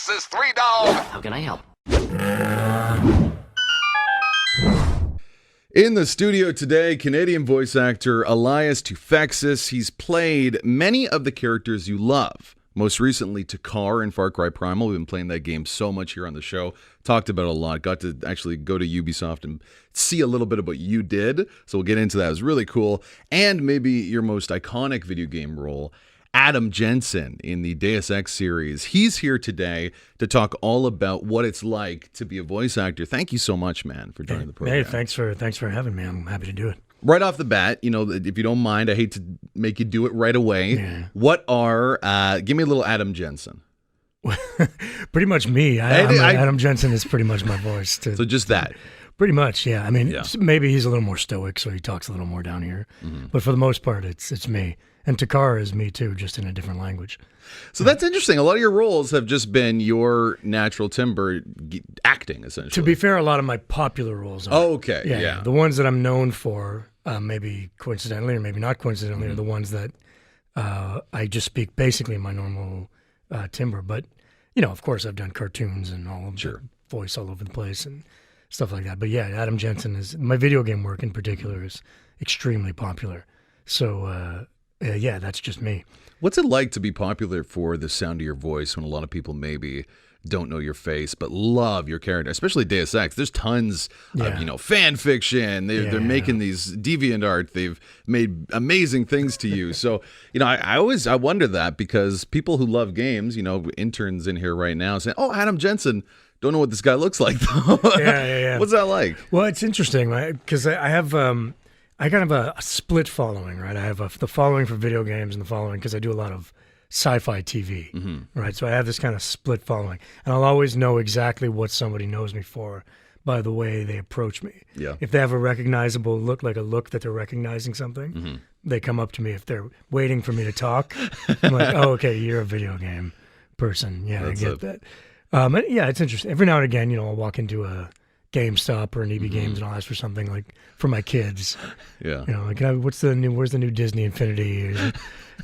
This is Three Dog. How can I help? In the studio today, Canadian voice actor Elias Toufexis. He's played many of the characters you love. Most recently, Takar in Far Cry Primal. We've been playing that game so much here on the show. Talked about it a lot. Got to actually go to Ubisoft and see a little bit of what you did. So we'll get into that. It was really cool. And maybe your most iconic video game role, Adam Jensen in the Deus Ex series. He's here today to talk all about what it's like to be a voice actor. Thank you so much, man, for joining the program. Hey, thanks for having me. I'm happy to do it. Right off the bat, if you don't mind, I hate to make you do it right away. Yeah. Give me a little Adam Jensen. Pretty much me. Adam Jensen is pretty much my voice. So just that. Pretty much, yeah. I mean, maybe he's a little more stoic, so he talks a little more down here. Mm-hmm. But for the most part, it's me. And Takar is me too, just in a different language. So that's interesting. A lot of your roles have just been your natural timber acting, essentially. To be fair, a lot of my popular roles are. Oh, okay. Yeah. The ones that I'm known for, maybe coincidentally or maybe not coincidentally, are the ones that I just speak basically in my normal timbre. But, of course, I've done cartoons and all of the voice all over the place and stuff like that. But yeah, Adam Jensen is, my video game work in particular is extremely popular. So, yeah, that's just me. What's it like to be popular for the sound of your voice when a lot of people maybe don't know your face but love your character, especially Deus Ex? There's tons of fan fiction. They're making these deviant art. They've made amazing things to you. So I wonder that, because people who love games, interns in here right now saying, "Oh, Adam Jensen." Don't know what this guy looks like though. Yeah. What's that like? Well, it's interesting, right? Because I have. I kind of a split following, right? I have the following for video games and the following because I do a lot of sci-fi TV, right? So I have this kind of split following. And I'll always know exactly what somebody knows me for by the way they approach me. Yeah. If they have a recognizable look, like a look that they're recognizing something, they come up to me. If they're waiting for me to talk, I'm like, oh, okay, you're a video game person. Yeah, I get that. And yeah, it's interesting. Every now and again, I'll walk into a GameStop or an EB Games and I'll ask for something like for my kids. Yeah. Where's the new Disney Infinity?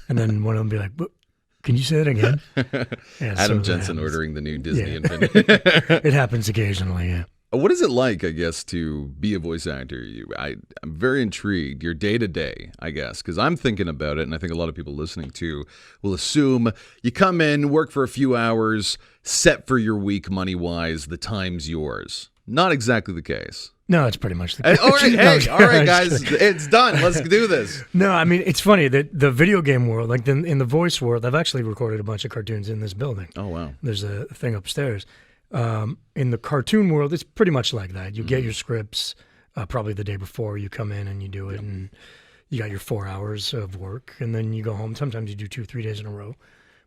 And then one of them be like, can you say that again? Yeah, Adam Jensen ordering the new Disney Infinity. It happens occasionally, yeah. What is it like, I guess, to be a voice actor? I'm very intrigued. Your day-to-day, I guess, because I'm thinking about it, and I think a lot of people listening to will assume you come in, work for a few hours, set for your week money-wise, the time's yours. Not exactly the case. No, it's pretty much the case. All right, guys, it's done. Let's do this. No, I mean, it's funny that the video game world, like in the voice world, I've actually recorded a bunch of cartoons in this building. Oh, wow. There's a thing upstairs. In the cartoon world, it's pretty much like that. You get your scripts probably the day before. You come in and you do it, and you got your 4 hours of work, and then you go home. Sometimes you do 2-3 days in a row.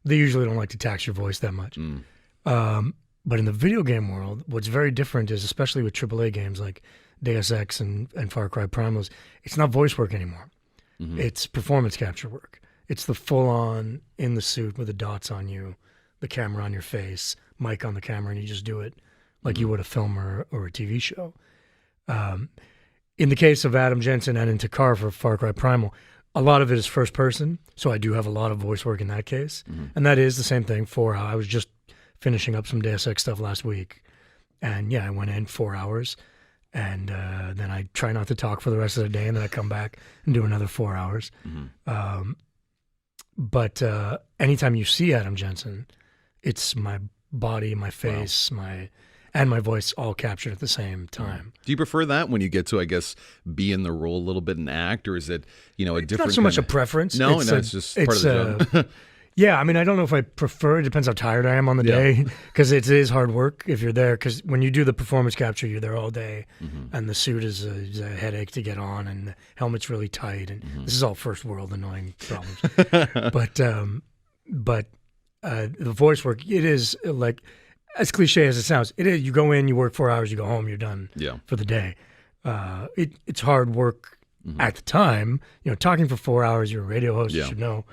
They usually don't like to tax your voice that much. But in the video game world, what's very different is, especially with AAA games like Deus Ex and Far Cry Primal, it's not voice work anymore. It's performance capture work. It's the full-on in the suit with the dots on you, the camera on your face, mic on the camera, and you just do it like you would a film or a TV show. In the case of Adam Jensen and in Takar for Far Cry Primal, a lot of it is first person, so I do have a lot of voice work in that case. And that is the same thing for how I was just finishing up some Deus Ex stuff last week. And yeah, I went in 4 hours, and then I try not to talk for the rest of the day, and then I come back and do another 4 hours. But anytime you see Adam Jensen, it's my body, my face, and my voice all captured at the same time. Do you prefer that when you get to, I guess, be in the role a little bit and act, or is it, a different? It's not so much a preference. No, it's just part of the job. Yeah, I mean, I don't know if I prefer. It depends how tired I am on the day, because it is hard work if you're there. Because when you do the performance capture, you're there all day, and the suit is a headache to get on, and the helmet's really tight, and this is all first world annoying problems. but the voice work, it is like, as cliche as it sounds, it is. You go in, you work 4 hours, you go home, you're done for the day. It's hard work at the time. Talking for 4 hours, you're a radio host, you should know.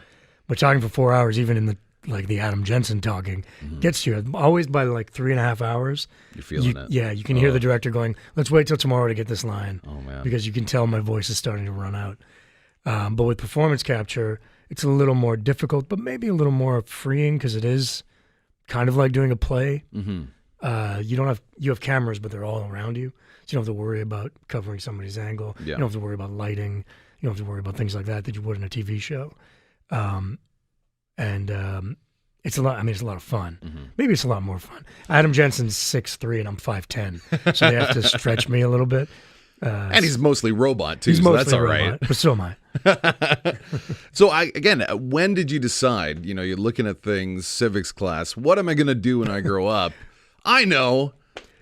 But talking for 4 hours, even in the Adam Jensen talking, gets to you. Always by like 3.5 hours. You're feeling it. Yeah, you can hear the director going, let's wait till tomorrow to get this line. Oh, man. Because you can tell my voice is starting to run out. But with performance capture, it's a little more difficult, but maybe a little more freeing, because it is kind of like doing a play. Mm-hmm. You have cameras, but they're all around you, so you don't have to worry about covering somebody's angle. Yeah. You don't have to worry about lighting. You don't have to worry about things like that you would in a TV show. It's a lot. I mean, it's a lot of fun. Mm-hmm. Maybe it's a lot more fun. Adam Jensen's 6'3" and I'm 5'10", so they have to stretch me a little bit. And he's mostly robot too, He's so mostly that's all robot, right. but so am I. So when did you decide, you're looking at things, civics class, what am I going to do when I grow up? I know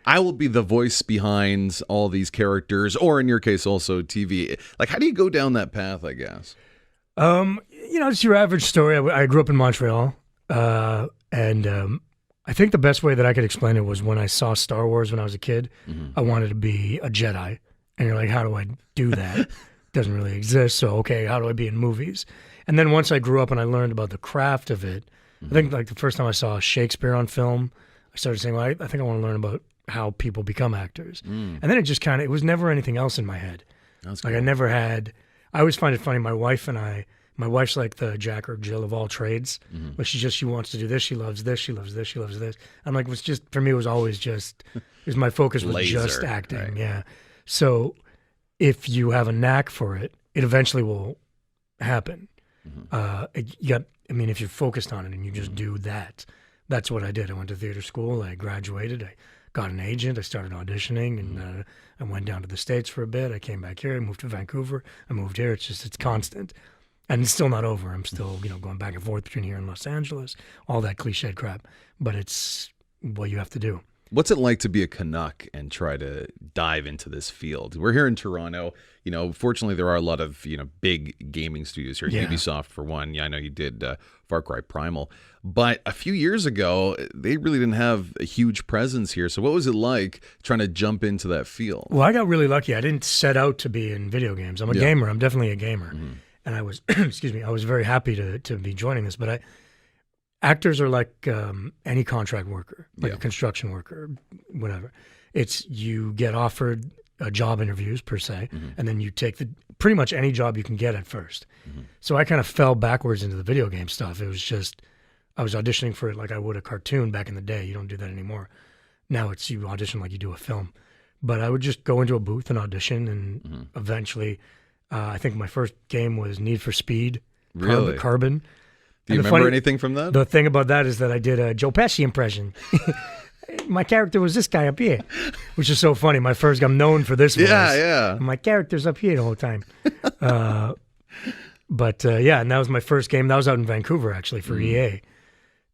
I will be the voice behind all these characters, or in your case also TV. Like, how do you go down that path, I guess? It's your average story. I grew up in Montreal, and I think the best way that I could explain it was when I saw Star Wars when I was a kid. Mm-hmm. I wanted to be a Jedi. And you're like, how do I do that? Doesn't really exist. So, okay, how do I be in movies? And then once I grew up and I learned about the craft of it, I think like the first time I saw Shakespeare on film, I started saying, well, I think I want to learn about how people become actors. And then it just it was never anything else in my head. That's Like cool. I always find it funny. My wife's like the Jack or Jill of all trades. But she wants to do this. She loves this. She loves this. She loves this. I'm like, for me, it was always my focus was Laser, just acting. right. Yeah. So if you have a knack for it, it eventually will happen. If you're focused on it and you just do that, that's what I did. I went to theater school. I graduated. I got an agent. I started auditioning, and I went down to the States for a bit. I came back here. I moved to Vancouver. I moved here. It's constant. And it's still not over. I'm still, going back and forth between here and Los Angeles, all that cliched crap. But it's what you have to do. What's it like to be a Canuck and try to dive into this field? We're here in Toronto. Fortunately, there are a lot of, big gaming studios here. Yeah. Ubisoft, for one. Yeah, I know you did Far Cry Primal. But a few years ago, they really didn't have a huge presence here. So what was it like trying to jump into that field? Well, I got really lucky. I didn't set out to be in video games. I'm a gamer. I'm definitely a gamer. And I was, I was very happy to be joining this. But actors are like any contract worker, like a construction worker, whatever. You get offered job interviews per se, and then you take pretty much any job you can get at first. So I kind of fell backwards into the video game stuff. It was just, I was auditioning for it like I would a cartoon back in the day. You don't do that anymore. Now you audition like you do a film. But I would just go into a booth and audition, and eventually, I think my first game was Need for Speed. Really? Carbon. Do you remember anything from that? The thing about that is that I did a Joe Pesci impression. My character was this guy up here, which is so funny. I'm known for this voice. Yeah. My character's up here the whole time. And that was my first game. That was out in Vancouver, actually, for EA.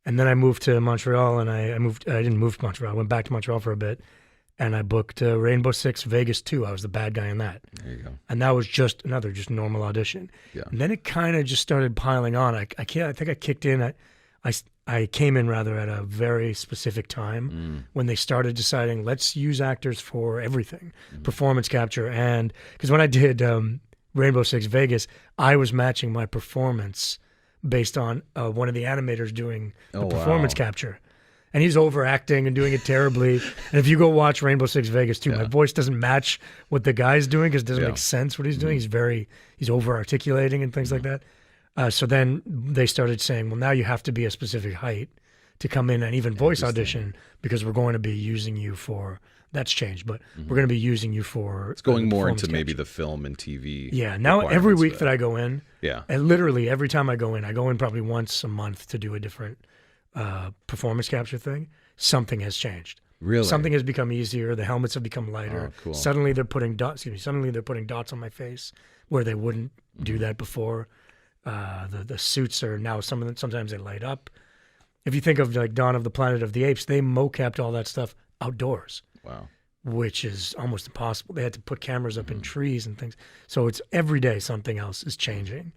And then I moved to Montreal, and I didn't move to Montreal. I went back to Montreal for a bit, and I booked Rainbow Six Vegas 2. I was the bad guy in that. There you go. And that was just another normal audition. Yeah. And then it kind of just started piling on. I think I kicked in. I came in rather at a very specific time when they started deciding, let's use actors for everything, performance capture. And because when I did Rainbow Six Vegas, I was matching my performance based on one of the animators doing the performance capture. And he's overacting and doing it terribly. And if you go watch Rainbow Six Vegas 2, my voice doesn't match what the guy's doing because it doesn't make sense what he's doing. He's over-articulating and things like that. So then they started saying, well, now you have to be a specific height to come in and even voice audition because we're going to be using you for, that's changed, but we're going to be using you for. It's going more performance into maybe capture. the film and TV. Yeah, now every week that I go in, and literally every time I go in probably once a month to do a different performance capture thing. Something has changed. Really? Something has become easier. The helmets have become lighter. Oh, cool. Suddenly they're putting dots on my face where they wouldn't do that before. The suits are now sometimes they light up. If you think of like Dawn of the Planet of the Apes, they mocapped all that stuff outdoors. Wow. Which is almost impossible. They had to put cameras up in trees and things. So it's every day something else is changing.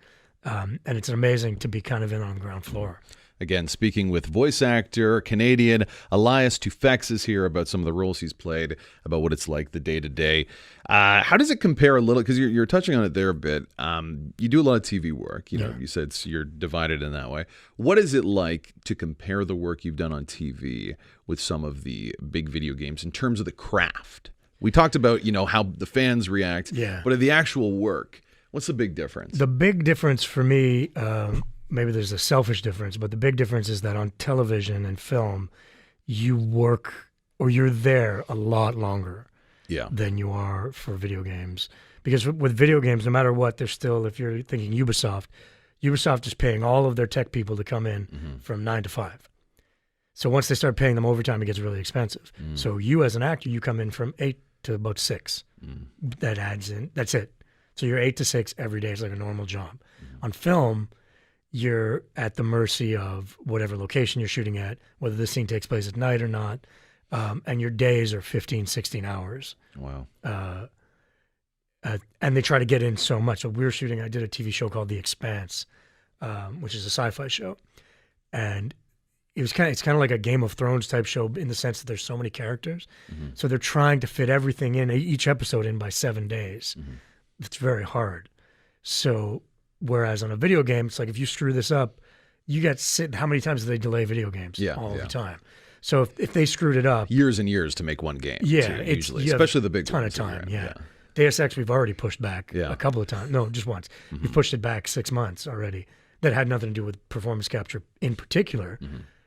And it's amazing to be kind of in on the ground floor. Again, speaking with voice actor, Canadian Elias Toufexis here about some of the roles he's played, about what it's like the day-to-day. How does it compare a little, because you're touching on it there a bit. You do a lot of TV work. You said you're divided in that way. What is it like to compare the work you've done on TV with some of the big video games in terms of the craft? We talked about, how the fans react, but of the actual work, what's the big difference? The big difference for me, maybe there's a selfish difference, but the big difference is that on television and film, you work or you're there a lot longer than you are for video games. Because with video games, no matter what, they're still, if you're thinking Ubisoft is paying all of their tech people to come in from 9 to 5. So once they start paying them overtime, it gets really expensive. So you as an actor, you come in from 8 to about 6. That adds in, that's it. So you're 8 to 6 every day. It's like a normal job. On film, you're at the mercy of whatever location you're shooting at, whether the scene takes place at night or not. And your days are 15, 16 hours. Wow. And they try to get in so much. So we were shooting, I did a TV show called The Expanse, which is a sci-fi show. And it's kind of like a Game of Thrones type show in the sense that there's so many characters. So they're trying to fit everything in, each episode in by 7 days. It's very hard. So whereas on a video game, it's like if you screw this up, you get how many times do they delay video games? All the time. So if they screwed it up, years and years to make one game. It's usually, especially the big ton ones. of time. Deus Ex we've already pushed back a couple of times. No, just once. We've pushed it back 6 months already. That had nothing to do with performance capture in particular.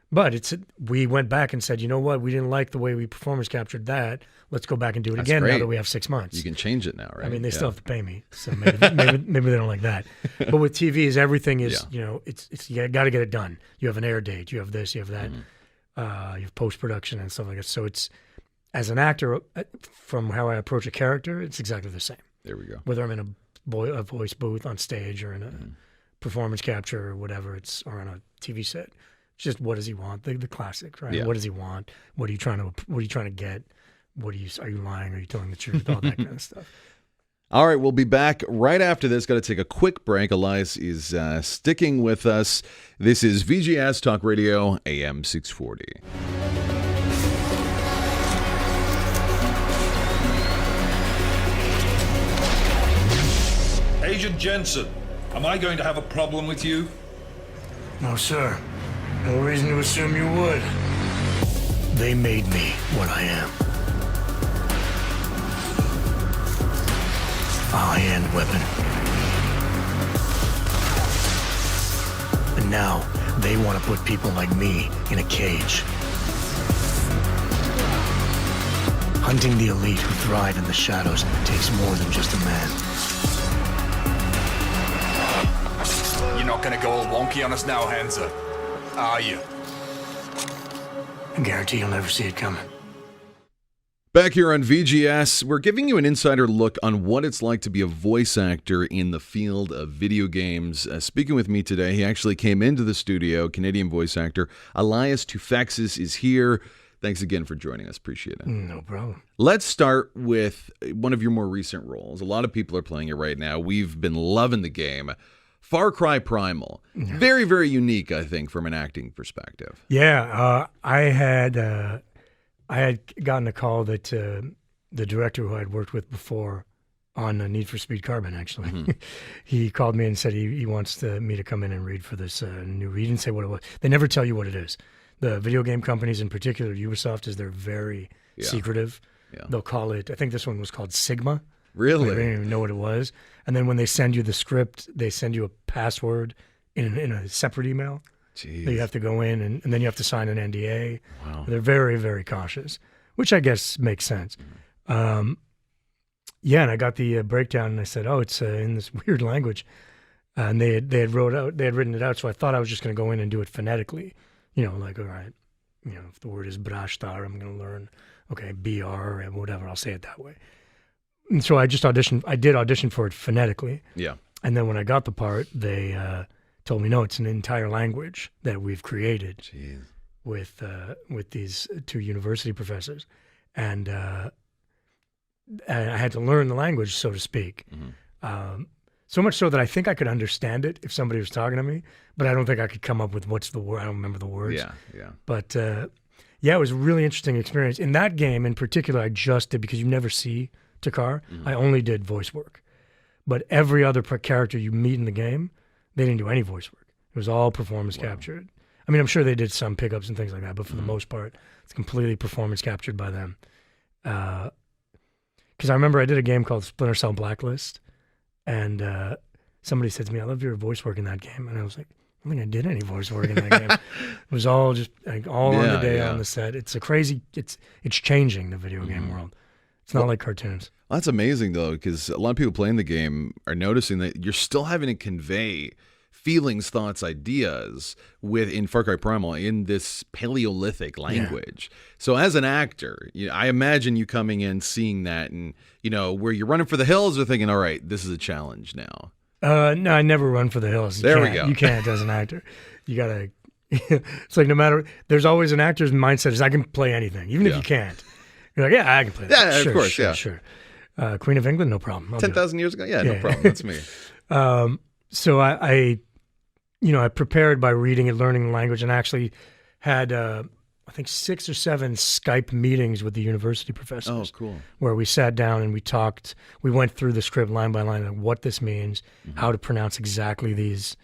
But we went back and said, you know what? We didn't like the way we performance captured that. Let's go back and do it again now that we have 6 months. You can change it now, right? I mean, they still have to pay me, so maybe they don't like that. But with TVs, everything is it's you got to get it done. You have an air date. You have this. You have that. You have post production and stuff like that. So it's as an actor, from how I approach a character, it's exactly the same. There we go. Whether I'm in a voice booth on stage or in a performance capture or whatever, or on a TV set. Just what does he want? The classic, right? What does he want? What are you trying to get? Are you lying? Are you telling the truth? All that kind of stuff. All right, we'll be back right after this. Got to take a quick break. Elias is sticking with us. This is VGS Talk Radio, AM 640. Agent Jensen, am I going to have a problem with you? No, sir. No reason to assume you would. They made me what I am. A high-end weapon. And now, they want to put people like me in a cage. Hunting the elite who thrive in the shadows takes more than just a man. You're not gonna go all wonky on us now, Hansa, are you? I guarantee you'll never see it coming. Back here on VGS, we're giving you an insider look on what it's like to be a voice actor in the field of video games. Speaking with me today, he actually came into the studio. Canadian voice actor Elias Toufexis is here. Thanks again for joining us. Appreciate it. No problem. Let's start with one of your more recent roles. A lot of people are playing it right now. We've been loving the game. Far Cry Primal. Very, very unique, I think, from an acting perspective. Yeah, I had gotten a call that the director who I'd worked with before on Need for Speed Carbon, actually, he called me and said he wants me to come in and read for this new read. He didn't say what it was. They never tell you what it is. The video game companies, in particular, Ubisoft, they're very secretive. Yeah. They'll call it, I think this one was called Sigma. Really? I didn't even know what it was. And then when they send you the script, they send you a password in a separate email. Jeez. So you have to go in and then you have to sign an NDA. Wow. They're very, very cautious, which I guess makes sense. And I got the breakdown and I said, oh, it's in this weird language. And they had written it out. So I thought I was just going to go in and do it phonetically. Like, all right, if the word is Brashtar, I'm going to learn, okay, BR and whatever, I'll say it that way. And so I just auditioned. I did audition for it phonetically. Yeah. And then when I got the part, they told me, no, it's an entire language that we've created. Jeez. With these two university professors. And I had to learn the language, so to speak. So much so that I think I could understand it if somebody was talking to me, but I don't think I could come up with what's the word. I don't remember the words. Yeah. But it was a really interesting experience. In that game in particular, I just did, because you never see Takar, I only did voice work. But every other character you meet in the game, they didn't do any voice work. It was all performance captured. I mean, I'm sure they did some pickups and things like that, but for the most part, it's completely performance captured by them. Because I remember I did a game called Splinter Cell Blacklist, and somebody said to me, I love your voice work in that game. And I was like, don't think I did any voice work in that game. It was all just like all on the day on the set. It's a crazy. It's changing the video game world. It's not like cartoons. Well, that's amazing though, because a lot of people playing the game are noticing that you're still having to convey feelings, thoughts, ideas in Far Cry Primal in this Paleolithic language. So as an actor, I imagine you coming in, seeing that, and where you're running for the hills, or thinking, all right, this is a challenge now. No, I never run for the hills. There we go. You can't as an actor. You gotta. It's like no matter. There's always an actor's mindset is I can play anything, even if you can't. You're like, yeah, I can play that. Yeah, sure, of course, sure. Queen of England, no problem. 10,000 years ago, no problem. That's me. So I prepared by reading and learning the language, and actually had I think 6 or 7 Skype meetings with the university professors. Oh, cool. Where we sat down and we talked. We went through the script line by line and what this means, how to pronounce exactly these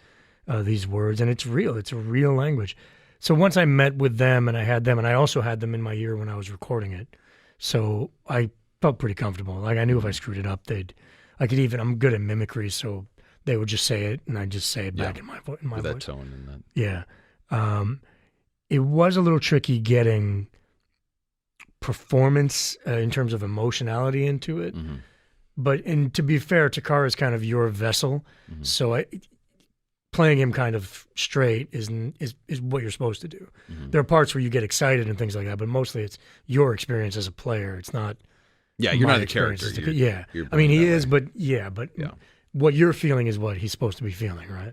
words, and it's real. It's a real language. So once I met with them and I had them, and I also had them in my ear when I was recording it, so I felt pretty comfortable. Like I knew if I screwed it up, I'm good at mimicry, so they would just say it, and I'd just say it back in my voice. With that tone and that. Yeah. It was a little tricky getting performance in terms of emotionality into it. And to be fair, Takara is kind of your vessel. So playing him kind of straight is what you're supposed to do. There are parts where you get excited and things like that, but mostly it's your experience as a player. It's not. Yeah, you're not the character. You're I mean, he is, but what you're feeling is what he's supposed to be feeling, right?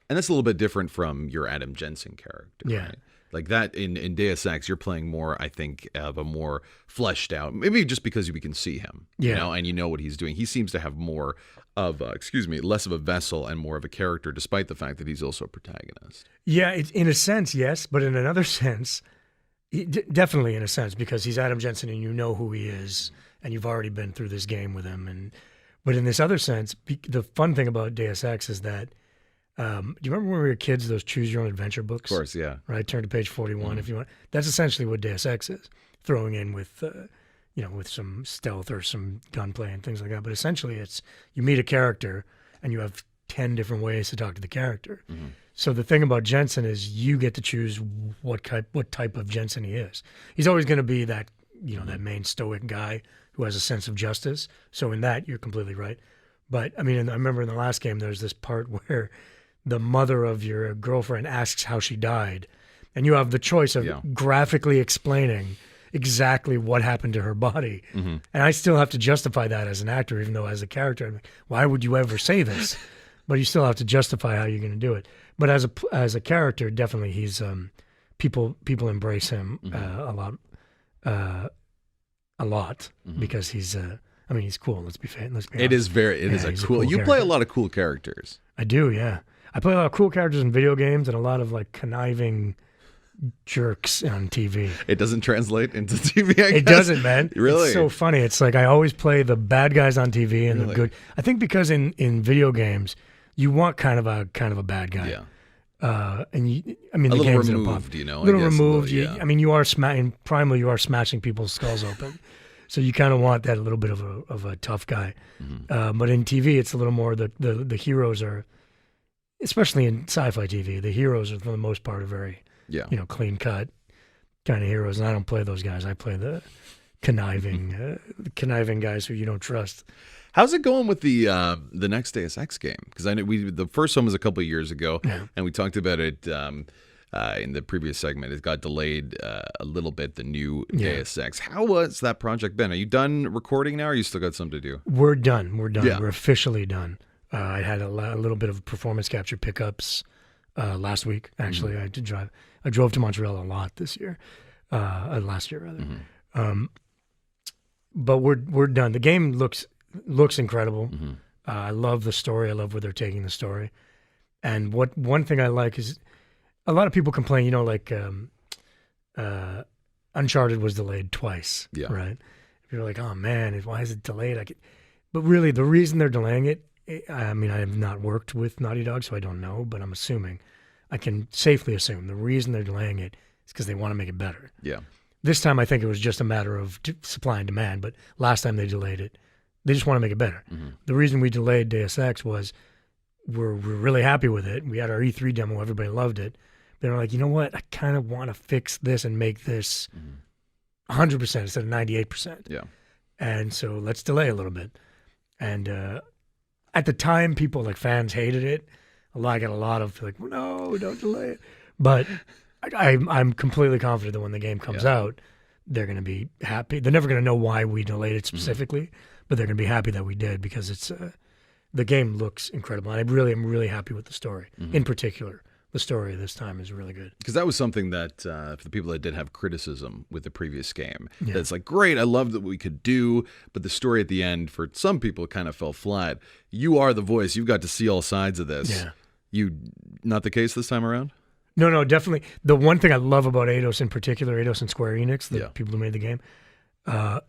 And that's a little bit different from your Adam Jensen character. Yeah. Right? Like that in Deus Ex, you're playing more, I think, of a more fleshed out, maybe just because we can see him, and you know what he's doing. He seems to have more of, less of a vessel and more of a character, despite the fact that he's also a protagonist. Yeah, in a sense, yes, but in another sense, definitely in a sense, because he's Adam Jensen and you know who he is, and you've already been through this game with him. But in this other sense, the fun thing about Deus Ex is that, do you remember when we were kids, those choose your own adventure books? Of course, yeah. Right, turn to page 41 if you want. That's essentially what Deus Ex is, throwing in with, with some stealth or some gunplay and things like that. But essentially it's, you meet a character and you have 10 different ways to talk to the character. So the thing about Jensen is you get to choose what type of Jensen he is. He's always going to be that, that main stoic guy who has a sense of justice. So in that, you're completely right. But I mean, I remember in the last game, there's this part where the mother of your girlfriend asks how she died, and you have the choice of graphically explaining exactly what happened to her body. And I still have to justify that as an actor, even though as a character, I'm like, why would you ever say this? But you still have to justify how you're going to do it. But as a character, definitely he's people embrace him a lot because he's he's cool. Let's be honest. It is a cool. You play a lot of cool characters. I do, yeah. I play a lot of cool characters in video games and a lot of like conniving jerks on TV. It doesn't translate into TV, I guess. It doesn't, man. Really? It's so funny. It's like I always play the bad guys on TV and the good. I think because in video games, you want kind of a bad guy. Yeah. And a the little games removed, a little removed. Yeah. You are in Primal, you are smashing people's skulls open. So you kind of want that a little bit of a tough guy. But in TV, it's a little more the heroes are, especially in sci-fi TV, the heroes are for the most part are very clean cut kind of heroes. And I don't play those guys. I play the conniving guys who you don't trust. How's it going with the next Deus Ex game? Because I know the first one was a couple of years ago, and we talked about it in the previous segment. It got delayed a little bit. The new Deus Ex. How was that project been? Are you done recording now, or you still got something to do? We're done. Yeah. We're officially done. I had a little bit of performance capture pickups last week. Actually, I did drive. I drove to Montreal a lot this year, last year rather. But we're done. The game looks incredible. I love the story. I love where they're taking the story. And one thing I like is a lot of people complain. Uncharted was delayed twice. Yeah. Right. You're like, oh man, why is it delayed? But really, the reason they're delaying it. I mean, I have not worked with Naughty Dog, so I don't know. But I'm assuming, I can safely assume the reason they're delaying it is because they want to make it better. Yeah. This time, I think it was just a matter of supply and demand. But last time they delayed it, they just want to make it better. The reason we delayed Deus Ex was we're really happy with it. We had our E3 demo. Everybody loved it. They were like, you know what? I kind of want to fix this and make this 100% instead of 98%. Yeah. And so let's delay a little bit. And at the time, people, like fans, hated it. I got a lot of like, no, don't delay it. But I'm completely confident that when the game comes out, they're going to be happy. They're never going to know why we delayed it specifically, but they're going to be happy that we did because it's the game looks incredible. And I'm really happy with the story. In particular, the story this time is really good. Because that was something that for the people that did have criticism with the previous game, that's like, great, I loved what we could do, but the story at the end, for some people, kind of fell flat. You are the voice. You've got to see all sides of this. Yeah. Not the case this time around? No, definitely. The one thing I love about Eidos in particular, Eidos and Square Enix, the people who made the game,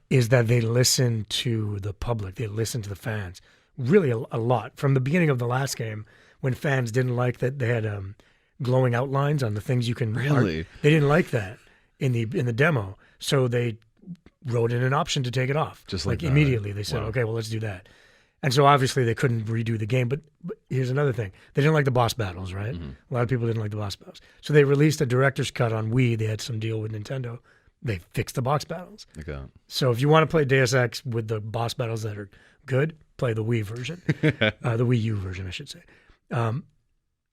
is that they listen to the public. They listen to the fans. Really a lot. From the beginning of the last game, when fans didn't like that they had glowing outlines on the things you can Really? They didn't like that in the demo. So they wrote in an option to take it off. Just like that. Immediately. They said, okay, well, let's do that. And so obviously they couldn't redo the game, but here's another thing. They didn't like the boss battles, right? A lot of people didn't like the boss battles. So they released a director's cut on Wii. They had some deal with Nintendo. They fixed the boss battles. Okay. So if you want to play Deus Ex with the boss battles that are good, play the Wii version. The Wii U version, I should say.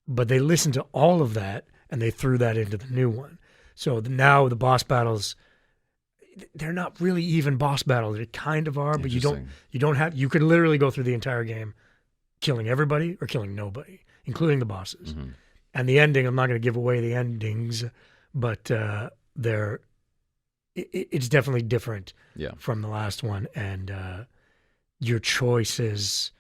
But they listened to all of that, and they threw that into the new one. So now the boss battles, they're not really even boss battles. They kind of are, but you could literally go through the entire game killing everybody or killing nobody, including the bosses. And the ending, I'm not going to give away the endings, but it's definitely different from the last one. And your choices,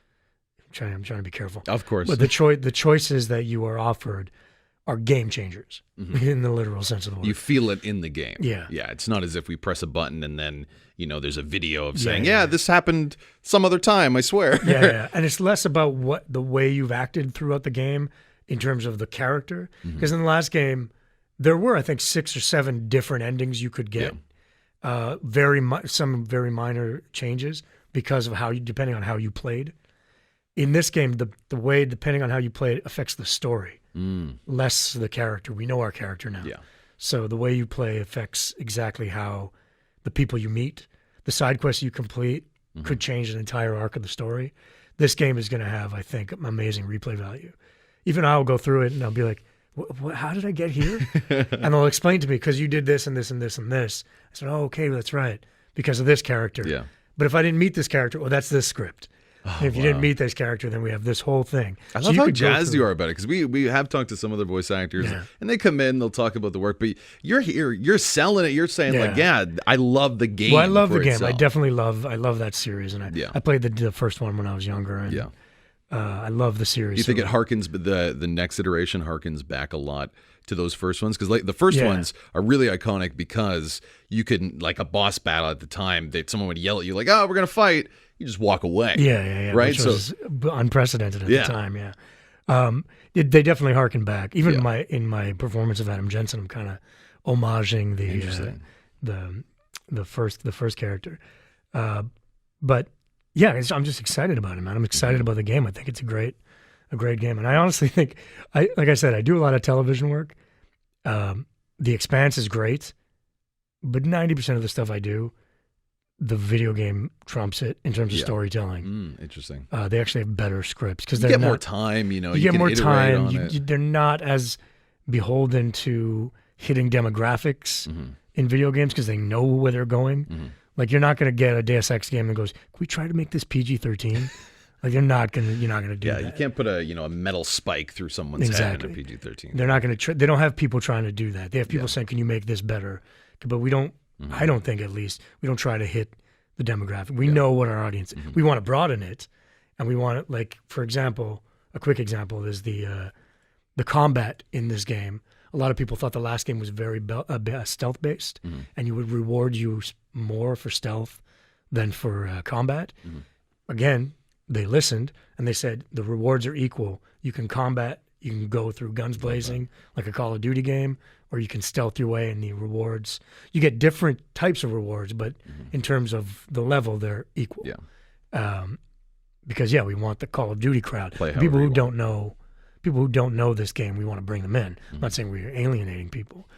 I'm trying to be careful. Of course. But the choices that you are offered are game changers in the literal sense of the word. You feel it in the game. Yeah. Yeah. It's not as if we press a button and then, there's a video of saying, this happened some other time, I swear. Yeah. And it's less about the way you've acted throughout the game in terms of the character. Because in the last game, there were, I think, 6 or 7 different endings you could get. Some very minor changes because of depending on how you played. In this game, the way, depending on how you play it, affects the story, less the character. We know our character now. Yeah. So the way you play affects exactly how the people you meet, the side quests you complete could change the entire arc of the story. This game is going to have, I think, amazing replay value. Even I'll go through it and I'll be like, how did I get here? And they'll explain to me, because you did this and this and this and this. I said, oh, okay, that's right, because of this character. Yeah. But if I didn't meet this character, that's this script. If you didn't meet this character, then we have this whole thing. I love how jazzed you are about it, because we have talked to some other voice actors, and they come in, they'll talk about the work, but you're here, you're selling it, you're saying I love the game. Well, I love the game. Itself. I love that series, and I played the first one when I was younger, and I love the series. You think it harkens, the next iteration harkens back a lot to those first ones? Because the first ones are really iconic because you couldn't, like a boss battle at the time, that someone would yell at you like, oh, we're going to fight. You just walk away. Yeah. Right? Which was unprecedented at the time, they definitely harken back. Even in my performance of Adam Jensen, I'm kind of homaging the first character. But yeah, I'm just excited about it, man. I'm excited about the game. I think it's a great game. And I honestly think, like I said, I do a lot of television work. The Expanse is great, but 90% of the stuff I do, the video game trumps it in terms of storytelling. Interesting. They actually have better scripts because you get more time. You get can more time. On it. They're not as beholden to hitting demographics in video games because they know where they're going. Like, you're not going to get a Deus Ex game that goes, can we try to make this PG-13? Like, you're not going to do that. Yeah, you can't put a metal spike through someone's head in a PG-13. They're not going to. They don't have people trying to do that. They have people saying, "Can you make this better?" But we don't. I don't think, at least, we don't try to hit the demographic. We know what our audience. We want to broaden it, and we want it. Like, for example, a quick example is the combat in this game. A lot of people thought the last game was very stealth based, and you would reward you more for stealth than for combat. Again, they listened and they said the rewards are equal. You can combat, you can go through guns blazing like a Call of Duty game, or you can stealth your way, and the rewards, you get different types of rewards, but in terms of the level, they're equal. because we want the Call of Duty crowd. Play The people however who you don't know, people who don't know this game, we want to bring them in. I'm not saying we're alienating people,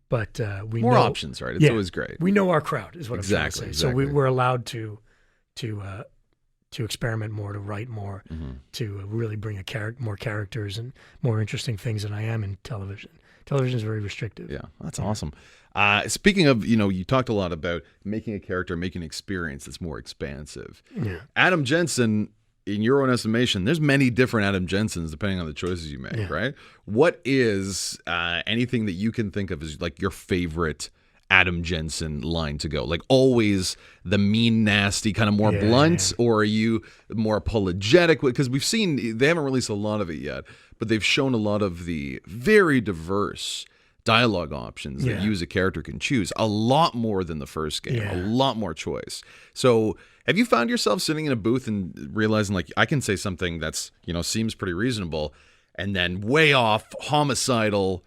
but we More know, options, right? It's always great. We know our crowd is what I'm trying to say. So Exactly. we're allowed to experiment more, to write more, to really bring more characters and more interesting things than I am in television. Television is very restrictive. Yeah, that's awesome. Speaking of, you talked a lot about making a character, making an experience that's more expansive. Yeah. Adam Jensen, in your own estimation, there's many different Adam Jensens depending on the choices you make, right? What is anything that you can think of as like your favorite Adam Jensen line to go? Like always the mean, nasty, kind of more blunt, or are you more apologetic? Because we've seen, they haven't released a lot of it yet, but they've shown a lot of the very diverse dialogue options that you as a character can choose. A lot more than the first game, a lot more choice. So have you found yourself sitting in a booth and realizing like, I can say something that's, seems pretty reasonable, and then way off, homicidal,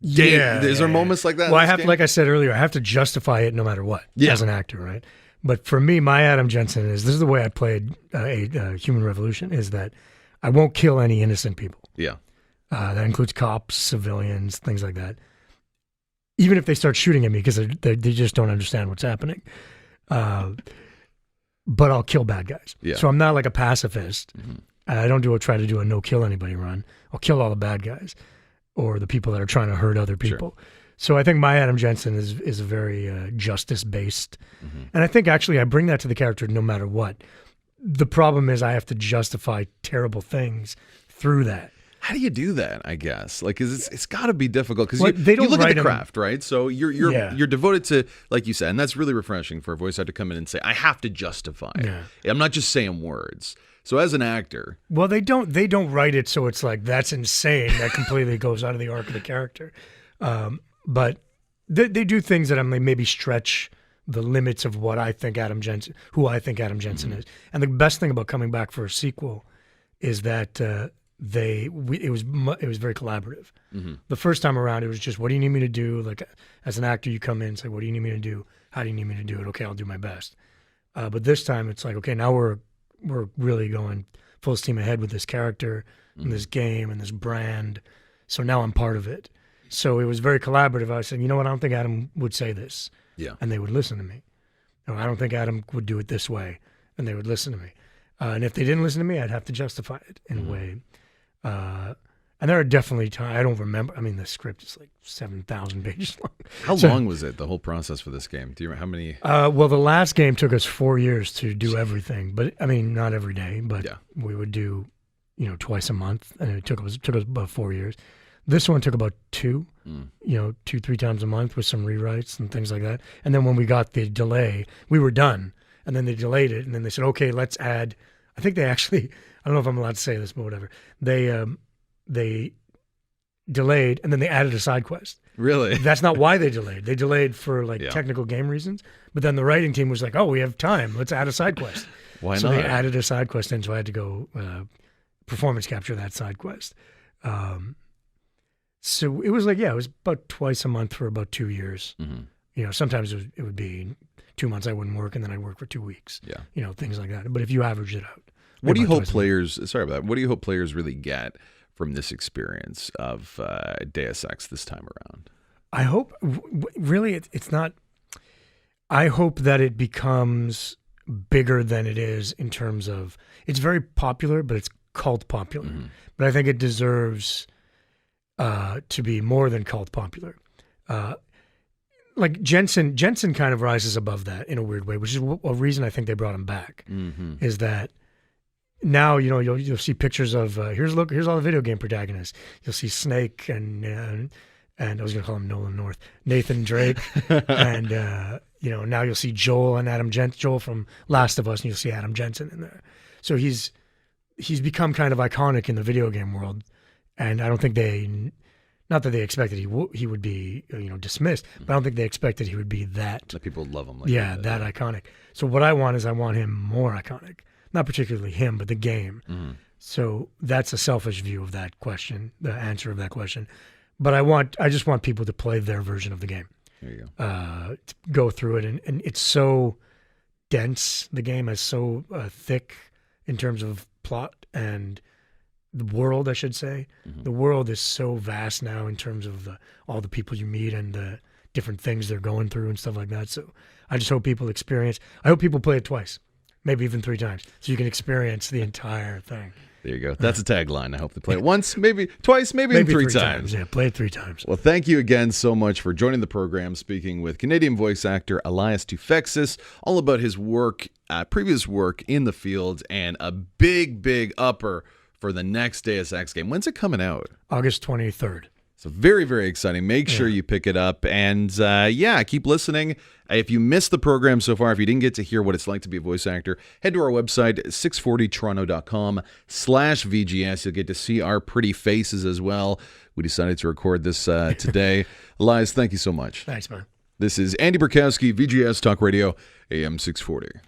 is there moments like that? Well, I have, like I said earlier, I have to justify it no matter what as an actor, right? But for me, my Adam Jensen this is the way I played Human Revolution, is that I won't kill any innocent people. Yeah. That includes cops, civilians, things like that. Even if they start shooting at me because they just don't understand what's happening. But I'll kill bad guys. Yeah. So I'm not like a pacifist. I don't try to do a no kill anybody run. I'll kill all the bad guys or the people that are trying to hurt other people. Sure. So I think my Adam Jensen is a very justice-based. And I think actually I bring that to the character no matter what. The problem is I have to justify terrible things through that. How do you do that, I guess? Like, 'cause it's got to be difficult because they don't you look at write the craft, right? So you're devoted to, like you said, and that's really refreshing for a voice actor to come in and say, I have to justify it. Yeah. I'm not just saying words. So as an actor, well, they don't write it so it's like that's insane. That completely goes out of the arc of the character. But they do things that maybe stretch the limits of what I think Adam Jensen, who I think Adam Jensen is. And the best thing about coming back for a sequel is that it was very collaborative. The first time around, it was just, what do you need me to do? Like as an actor, you come in and say, what do you need me to do? How do you need me to do it? Okay, I'll do my best. But this time, it's like, okay, now we're really going full steam ahead with this character and this game and this brand. So now I'm part of it. So it was very collaborative. I said, you know what? I don't think Adam would say this. Yeah. And they would listen to me. No, I don't think Adam would do it this way. And they would listen to me. And if they didn't listen to me, I'd have to justify it in a way. And there are definitely times, I don't remember. I mean, the script is like 7,000 pages long. How long was it, the whole process for this game? Do you remember how many? Well, the last game took us 4 years to do everything. But I mean, not every day, but we would do, twice a month. And it took us about 4 years. This one took about 2, 3 times a month with some rewrites and things like that. And then when we got the delay, we were done. And then they delayed it. And then they said, okay, let's add. I think they actually, I don't know if I'm allowed to say this, but whatever. They delayed, and then they added a side quest. Really? That's not why they delayed. They delayed for technical game reasons. But then the writing team was like, oh, we have time. Let's add a side quest. Why not? So they added a side quest in, so I had to go performance capture that side quest. So it was like, it was about twice a month for about 2 years. Sometimes it would be 2 months I wouldn't work, and then I'd work for 2 weeks. Yeah. Things like that. But if you average it out. What do you hope players, sorry about that, what do you hope players really get from this experience of Deus Ex this time around? I hope, really, it's not, I hope that it becomes bigger than it is in terms of, it's very popular, but it's cult popular. But I think it deserves to be more than cult popular. Like Jensen kind of rises above that in a weird way, which is a reason I think they brought him back, is that now, you'll see pictures of, here's all the video game protagonists. You'll see Snake and I was going to call him Nolan North, Nathan Drake. And, now you'll see Joel and Adam Jensen, Joel from Last of Us, and you'll see Adam Jensen in there. So he's become kind of iconic in the video game world. And I don't think not that they expected he would be, dismissed, but I don't think they expected he would be that. That people love him. That iconic. So what I want is I want him more iconic. Not particularly him, but the game. So that's a selfish view of that question, the answer of that question. But I just want people to play their version of the game. There you go. To go through it, and it's so dense. The game is so thick in terms of plot and the world, I should say. The world is so vast now in terms of all the people you meet and the different things they're going through and stuff like that. So I just hope people I hope people play it twice, maybe even 3 times, so you can experience the entire thing. There you go. That's a tagline. I hope they play it once, maybe twice, maybe 3 times. Yeah, play it 3 times. Well, thank you again so much for joining the program, speaking with Canadian voice actor Elias Toufexis, all about his work, previous work in the field, and a big upper for the next Deus Ex game. When's it coming out? August 23rd. So very, very exciting. Make sure you pick it up. And keep listening. If you missed the program so far, if you didn't get to hear what it's like to be a voice actor, head to our website, 640toronto.com/VGS. You'll get to see our pretty faces as well. We decided to record this today. Elias, thank you so much. Thanks, man. This is Andy Burkowski, VGS Talk Radio, AM 640.